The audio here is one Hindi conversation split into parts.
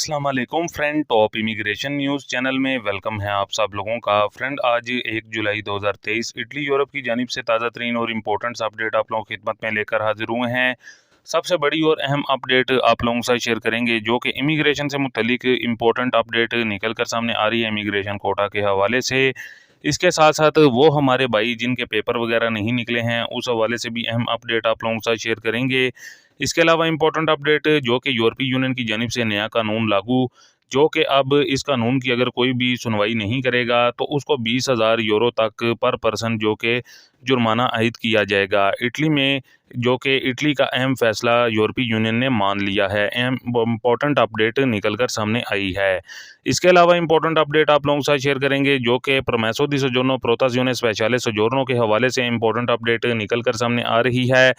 अस्सलाम वालेकुम friend, top immigration news channel में वेलकम है आप सब लोगों का। फ्रेंड, आज 1 जुलाई 2023 इटली यूरोप की जानिब से ताज़ा तरीन और इम्पोर्टेंट अपडेट आप लोगों की खिदमत में लेकर हाजिर हुए हैं। सबसे बड़ी और अहम अपडेट आप लोगों के साथ शेयर करेंगे, जो कि इमिग्रेशन से मुतल्लिक इम्पोर्टेंट अपडेट निकल कर सामने आ रही है इमिग्रेशन कोटा के हवाले से। इसके साथ साथ वो हमारे भाई जिनके पेपर वगैरह नहीं निकले हैं, उस हवाले से भी अहम अपडेट आप लोगों के साथ शेयर करेंगे। इसके अलावा इम्पोर्टेंट अपडेट, जो कि यूरोपीय यूनियन की जानिब से नया कानून लागू, जो कि अब इस कानून की अगर कोई भी सुनवाई नहीं करेगा तो उसको 20,000 यूरो तक पर पर्सन जो कि जुर्माना आयद किया जाएगा। इटली में जो कि इटली का अहम फैसला यूरोपीय यूनियन ने मान लिया है। अहम इम्पोर्टेंट अपडेट निकल कर सामने आई है। इसके अलावा इम्पोर्टेंट अपडेट आप लोगों के साथ शेयर करेंगे, जो कि परमेसो दी सोजोर्नो प्रोताजियोने स्पेशले सोजोर्नो के हवाले से इम्पोर्टेंट अपडेट निकल कर सामने आ रही है।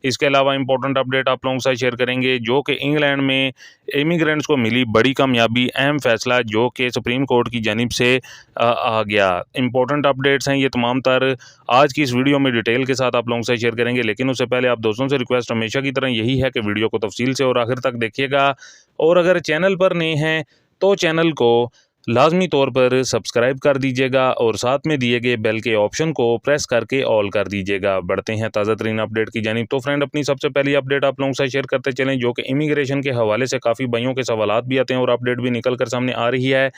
इसके अलावा इम्पोर्टेंट अपडेट आप लोगों के साथ शेयर करेंगे, जो कि इंग्लैंड में इमिग्रेंट्स को मिली बड़ी कामयाबी, अहम फैसला जो कि सुप्रीम कोर्ट की जानिब से आ गया। इम्पोर्टेंट अपडेट्स हैं ये तमाम तर, आज की इस वीडियो में डिटेल के साथ आप लोगों से शेयर करेंगे। लेकिन उससे पहले आप दोस्तों से रिक्वेस्ट हमेशा की तरह यही है कि वीडियो को तफसील से और आखिर तक देखिएगा, और अगर चैनल पर नए हैं तो चैनल को लाजमी तौर पर सब्सक्राइब कर दीजिएगा और साथ में दिए गए बेल के ऑप्शन को प्रेस करके ऑल कर दीजिएगा। बढ़ते हैं ताज़ा तरीन अपडेट की जानिब। तो फ्रेंड, अपनी सबसे पहली अपडेट आप लोगों से शेयर करते चलें, जो कि इमिग्रेशन के हवाले से काफ़ी भाइयों के सवालात भी आते हैं और अपडेट भी निकल कर सामने आ रही है।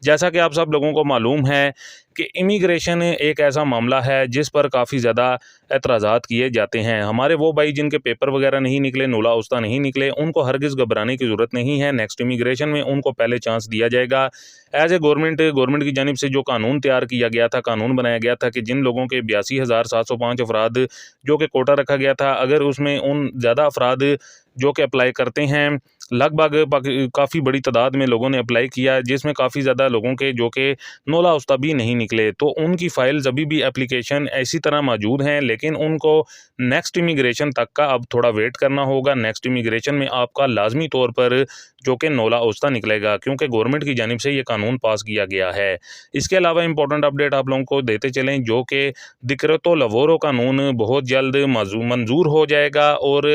जैसा कि आप सब लोगों को मालूम है कि इमिग्रेशन एक ऐसा मामला है जिस पर काफ़ी ज़्यादा एतराज़ात किए जाते हैं। हमारे वो भाई जिनके पेपर वगैरह नहीं निकले, नोला उस्ता नहीं निकले, उनको हरगिज़ घबराने की ज़रूरत नहीं है। नेक्स्ट इमिग्रेशन में उनको पहले चांस दिया जाएगा। एज ए गवर्नमेंट की जानिब से जो कानून तैयार किया गया था, कानून बनाया गया था कि जिन लोगों के 82,705 अफराद जो कि कोटा रखा गया था, अगर उसमें उन ज़्यादा अफराद जो कि अप्लाई करते हैं, लगभग काफ़ी बड़ी तादाद में लोगों ने अप्लाई किया, जिसमें काफ़ी ज़्यादा लोगों के जो कि नोला उस्ता भी नहीं निकले, तो उनकी फ़ाइल्स अभी भी एप्लीकेशन इसी तरह मौजूद हैं। लेकिन उनको नेक्स्ट इमिग्रेशन तक का अब थोड़ा वेट करना होगा। नेक्स्ट इमिग्रेशन में आपका लाजमी तौर पर जो कि नोला उस्ता निकलेगा, क्योंकि गवर्नमेंट की जानिब से ये कानून पास किया गया है। इसके अलावा इंपॉर्टेंट अपडेट आप लोगों को देते चलें, जो कि दिक्रेतो लवोरो कानून बहुत जल्द मंजूर हो जाएगा। और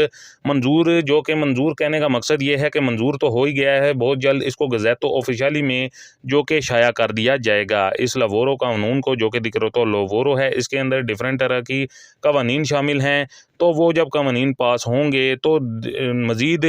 मंजूर जो कि मंजूर कहने का मकसद ये है कि मंजूर तो हो ही गया है, बहुत जल्द इसको गज़ेटो ऑफिशियली में जो कि शाया कर दिया जाएगा। इस लवोरो कानून को, जो कि दिक्रेतो लवोरो है, इसके अंदर डिफरेंट तरह की कवानीन शामिल हैं। तो वो जब कवानीन पास होंगे तो मज़ीद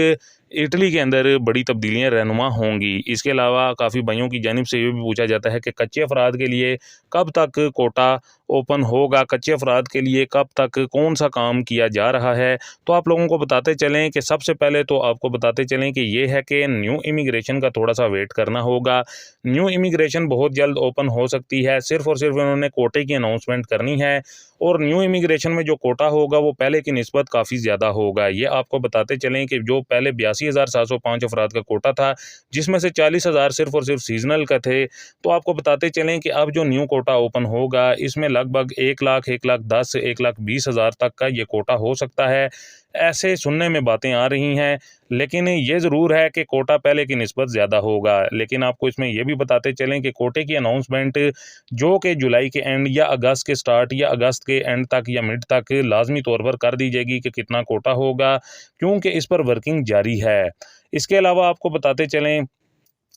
इटली के अंदर बड़ी तब्दीलियाँ रहनुमा होंगी। इसके अलावा काफ़ी भाइयों की जानिब से ये भी पूछा जाता है कि कच्चे अफराद के लिए कब तक कोटा ओपन होगा, कच्चे अफराद के लिए कब तक कौन सा काम किया जा रहा है। तो आप लोगों को बताते चलें कि सबसे पहले तो आपको बताते चलें कि ये है कि न्यू इमिग्रेशन का थोड़ा सा वेट करना होगा। न्यू इमिग्रेशन बहुत जल्द ओपन हो सकती है, सिर्फ़ और सिर्फ उन्होंने कोटे की अनाउंसमेंट करनी है। और न्यू इमिग्रेशन में जो कोटा होगा वो पहले की निस्बत काफ़ी ज़्यादा होगा। ये आपको बताते चलें कि जो पहले 82,705 अफराद का कोटा था, जिसमें से 40,000 सिर्फ़ और सिर्फ सीजनल का थे, तो आपको बताते चलें कि अब जो न्यू कोटा ओपन होगा, इसमें लगभग 1 लाख, 1,10,000, 1,20,000 तक का ये कोटा हो सकता है। ऐसे सुनने में बातें आ रही हैं, लेकिन ये ज़रूर है कि कोटा पहले की निस्बत ज़्यादा होगा। लेकिन आपको इसमें ये भी बताते चलें कि कोटे की अनाउंसमेंट जो कि जुलाई के एंड या अगस्त के स्टार्ट या अगस्त के एंड तक या मिड तक लाजमी तौर पर कर दी जाएगी कि कितना कोटा होगा, क्योंकि इस पर वर्किंग जारी है। इसके अलावा आपको बताते चलें,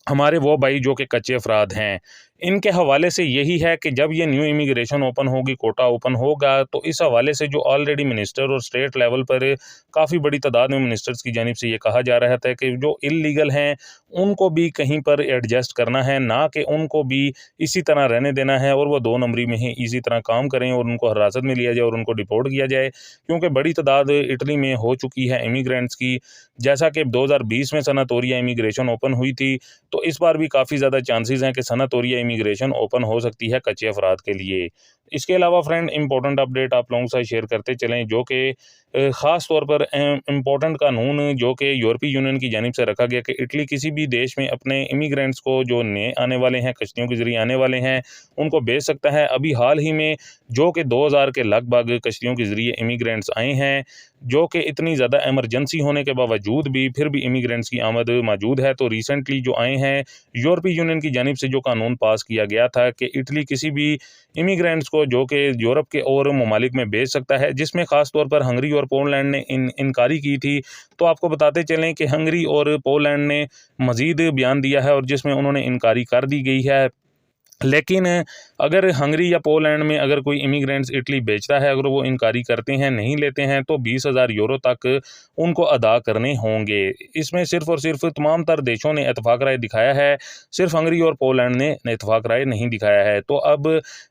हमारे वो भाई जो कि कच्चे अफराद हैं, इनके हवाले से यही है कि जब ये न्यू इमिग्रेशन ओपन होगी, कोटा ओपन होगा, तो इस हवाले से जो ऑलरेडी मिनिस्टर और स्टेट लेवल पर काफ़ी बड़ी तादाद में मिनिस्टर्स की जानिब से ये कहा जा रहा था कि जो इल्लीगल हैं उनको भी कहीं पर एडजस्ट करना है, ना कि उनको भी इसी तरह रहने देना है और वो 2 नंबरी में ही इसी तरह काम करें और उनको हिरासत में लिया जाए और उनको डिपोर्ट किया जाए। क्योंकि बड़ी तादाद इटली में हो चुकी है इमिग्रेंट्स की। जैसा कि 2020 में सनातोरिया इमिग्रेशन ओपन हुई थी, तो इस बार भी काफ़ी ज़्यादा चांसेस हैं कि सनातोरिया इमिग्रेशन ओपन हो सकती है कच्चे अफराद के लिए। इसके अलावा फ्रेंड, इंपॉर्टेंट अपडेट आप लोगों के साथ शेयर करते चलें, जो कि ख़ास तौर पर इम्पोर्टेंट कानून जो कि यूरोपीय यूनियन की जानिब से रखा गया कि इटली किसी भी देश में अपने इमिग्रेंट्स को जो नए आने वाले हैं, कश्तियों के ज़रिए आने वाले हैं, उनको भेज सकता है। अभी हाल ही में जो कि 2000 के लगभग कश्तियों के ज़रिए इमिग्रेंट्स आए हैं, जो कि इतनी ज़्यादा इमरजेंसी होने के बावजूद भी फिर भी इमिग्रेंट्स की आमद मौजूद है। तो रिसेंटली जो आए हैं, यूरोपीय यूनियन की जानिब से जो कानून पास किया गया था कि इटली किसी भी इमिग्रेंट्स को को जो कि यूरोप के और ममालिक में भेज सकता है, जिसमें ख़ास तौर पर हंगरी और पोलैंड ने इनकारी की थी। तो आपको बताते चलें कि हंगरी और पोलैंड ने मज़ीद बयान दिया है और जिसमें उन्होंने इनकारी कर दी गई है। लेकिन अगर हंगरी या पोलैंड में अगर कोई इमिग्रेंट्स इटली बेचता है, अगर वो इनकारी करते हैं, नहीं लेते हैं, तो 20,000 यूरो तक उनको अदा करने होंगे। इसमें सिर्फ़ और सिर्फ तमाम तर देशों ने इत्तेफाक राय दिखाया है, सिर्फ हंगरी और पोलैंड ने इत्तेफाक राय नहीं दिखाया है। तो अब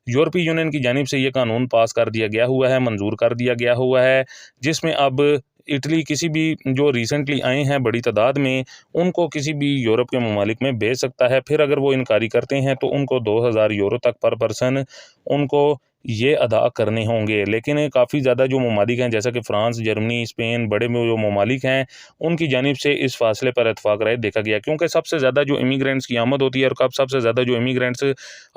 यूरोपीय यूनियन की जानिब से ये कानून पास कर दिया गया हुआ है, मंजूर कर दिया गया हुआ है, जिसमें अब इटली किसी भी जो रिसेंटली आए हैं बड़ी तादाद में, उनको किसी भी यूरोप के ममालिक में भेज सकता है। फिर अगर वो इनकारी करते हैं तो उनको 2,000 यूरो तक पर पर्सन उनको ये अदा करने होंगे। लेकिन काफ़ी ज़्यादा जो ममालिक हैं, जैसा कि फ़्रांस, जर्मनी, स्पेन, बड़े में जो ममालिक हैं, उनकी जानिब से इस फासले पर इत्तेफाक राय देखा गया, क्योंकि सबसे ज़्यादा जो इमिग्रेंट्स की आमद होती है और कब सबसे ज़्यादा जो इमिग्रेंट्स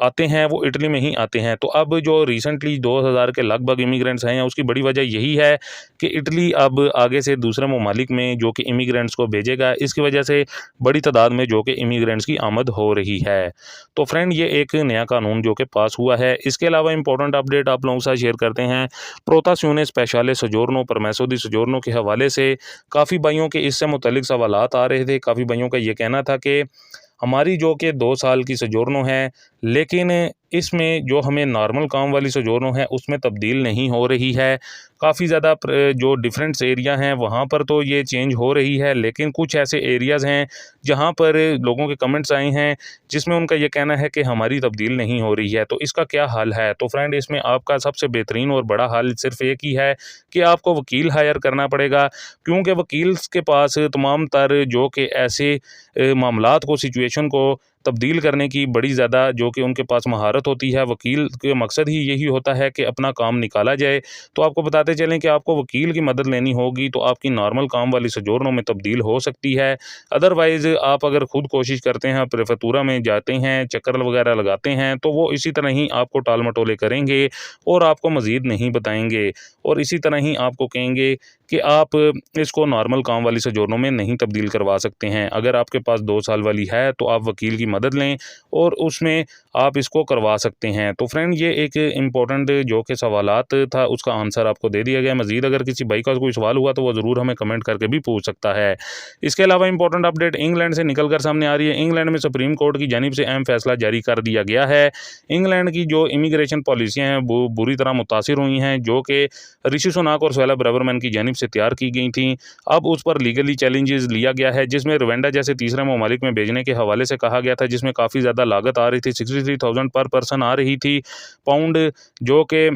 आते हैं वो इटली में ही आते हैं। तो अब जो रिसेंटली 2,000 के लगभग इमिग्रेंट्स हैं, उसकी बड़ी वजह यही है कि इटली अब आगे से दूसरे ममालिक में जो कि इमिग्रेंट्स को भेजेगा, इसकी वजह से बड़ी तादाद में जो कि इमिग्रेंट्स की आमद हो रही है। तो फ्रेंड, ये एक नया कानून जो कि पास हुआ है। इसके अलावा इंपॉर्टेंट अपडेट आप लोगों के साथ शेयर करते हैं। प्रोतासियोने स्पेशले सोजोर्नो परमेसो दी सोजोर्नो के हवाले से काफ़ी भाइयों के इससे मुतल्लिक सवालात आ रहे थे। काफ़ी भाइयों का ये कहना था कि हमारी जो कि 2 साल की सोजोर्नो है, लेकिन इसमें जो हमें नॉर्मल काम वाली सोजोर्नो है उसमें तब्दील नहीं हो रही है। काफ़ी ज़्यादा जो डिफरेंट्स एरिया हैं वहाँ पर तो ये चेंज हो रही है, लेकिन कुछ ऐसे एरियाज़ हैं जहाँ पर लोगों के कमेंट्स आए हैं जिसमें उनका ये कहना है कि हमारी तब्दील नहीं हो रही है। तो इसका क्या हल है? तो फ्रेंड, इसमें आपका सबसे बेहतरीन और बड़ा हल सिर्फ एक ही है कि आपको वकील हायर करना पड़ेगा, क्योंकि वकील के पास तमाम तर जो कि ऐसे मामलात को, सिचुएशन को तब्दील करने की बड़ी ज़्यादा जो कि उनके पास महारत होती है। वकील के मकसद ही यही होता है कि अपना काम निकाला जाए। तो आपको बताते चलें कि आपको वकील की मदद लेनी होगी तो आपकी नॉर्मल काम वाली सोजोर्नो में तब्दील हो सकती है। अदरवाइज़ आप अगर खुद कोशिश करते हैं, प्रेफेक्टूरा में जाते हैं, चक्कर वगैरह लगाते हैं, तो वो इसी तरह ही आपको टाल मटोले करेंगे और आपको मज़ीद नहीं बताएंगे और इसी तरह ही आपको कहेंगे कि आप इसको नॉर्मल काम वाली सोजोर्नो में नहीं तब्दील करवा सकते हैं। अगर आपके पास 2 साल वाली है तो आप वकील की मदद लें और उसमें आप इसको करवा सकते हैं। तो फ्रेंड, ये एक इम्पोर्टेंट जो कि सवालात था उसका आंसर आपको दे दिया गया। मज़ीद अगर किसी भाई का कोई सवाल हुआ तो वो ज़रूर हमें कमेंट करके भी पूछ सकता है। इसके अलावा इंपॉर्टेंट अपडेट इंग्लैंड से निकल कर सामने आ रही है। इंग्लैंड में सुप्रीम कोर्ट की जानिब से अहम फैसला जारी कर दिया गया है। इंग्लैंड की जो इमिग्रेशन पॉलिसियाँ हैं वो बुरी तरह मुतासिर हुई हैं, जो कि ऋषि सुनाक और सुहेला ब्रेवरमैन की जानिब से तैयार की गई थी। अब उस पर लीगली चैलेंजेस लिया गया है, जिसमें रवांडा जैसे तीसरे ममालिक में भेजने के हवाले से कहा गया था, जिसमें काफ़ी ज़्यादा लागत आ रही थी। 63,000 पर पर्सन आ रही थी पाउंड, जो कि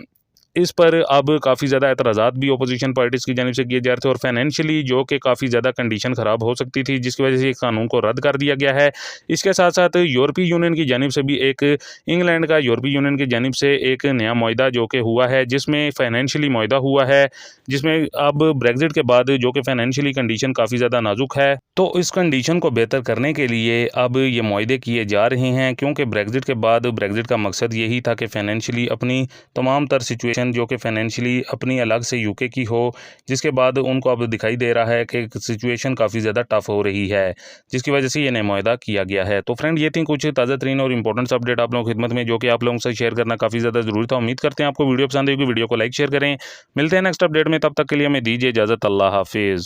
इस पर अब काफ़ी ज़्यादा एतराज़ात भी अपोजिशन पार्टीज़ की जानिब से किए जा रहे थे और फाइनेंशियली जो कि काफ़ी ज़्यादा कंडीशन ख़राब हो सकती थी, जिसकी वजह से इस कानून को रद्द कर दिया गया है। इसके साथ साथ यूरोपीय यूनियन की जानिब से भी एक इंग्लैंड का यूरोपीय यूनियन की जानिब से एक नया मुआहदा जो कि हुआ है, जिसमें फाइनेंशियली मुआहदा हुआ है, जिसमें अब ब्रेग्जिट के बाद जो कि फाइनेंशियली कंडीशन काफ़ी ज़्यादा नाजुक है, तो इस कंडीशन को बेहतर करने के लिए अब ये मुआहदे किए जा रहे हैं, क्योंकि ब्रेग्जिट के बाद ब्रेग्जिट का मकसद यही था कि फाइनेंशियली अपनी तमाम तर सिचुएशन जो कि फाइनेंशियली अपनी अलग से यूके की हो, जिसके बाद उनको अब दिखाई दे रहा है कि सिचुएशन काफ़ी ज़्यादा टफ हो रही है, जिसकी वजह से ये नया मुआहदा किया गया है। तो फ्रेंड, ये थी कुछ ताज़ा तरीन और इंपॉर्टेंट अपडेट आप लोगों की खिदमत में, जो कि आप लोगों से शेयर करना काफ़ी ज़्यादा ज़रूरी था। उम्मीद करते हैं आपको वीडियो पसंद आएगी। वीडियो को लाइक शेयर करें। मिलते हैं नेक्स्ट अपडेट में, तब तक के लिए हमें दीजिए इजाज़त। अल्लाह हाफिज़।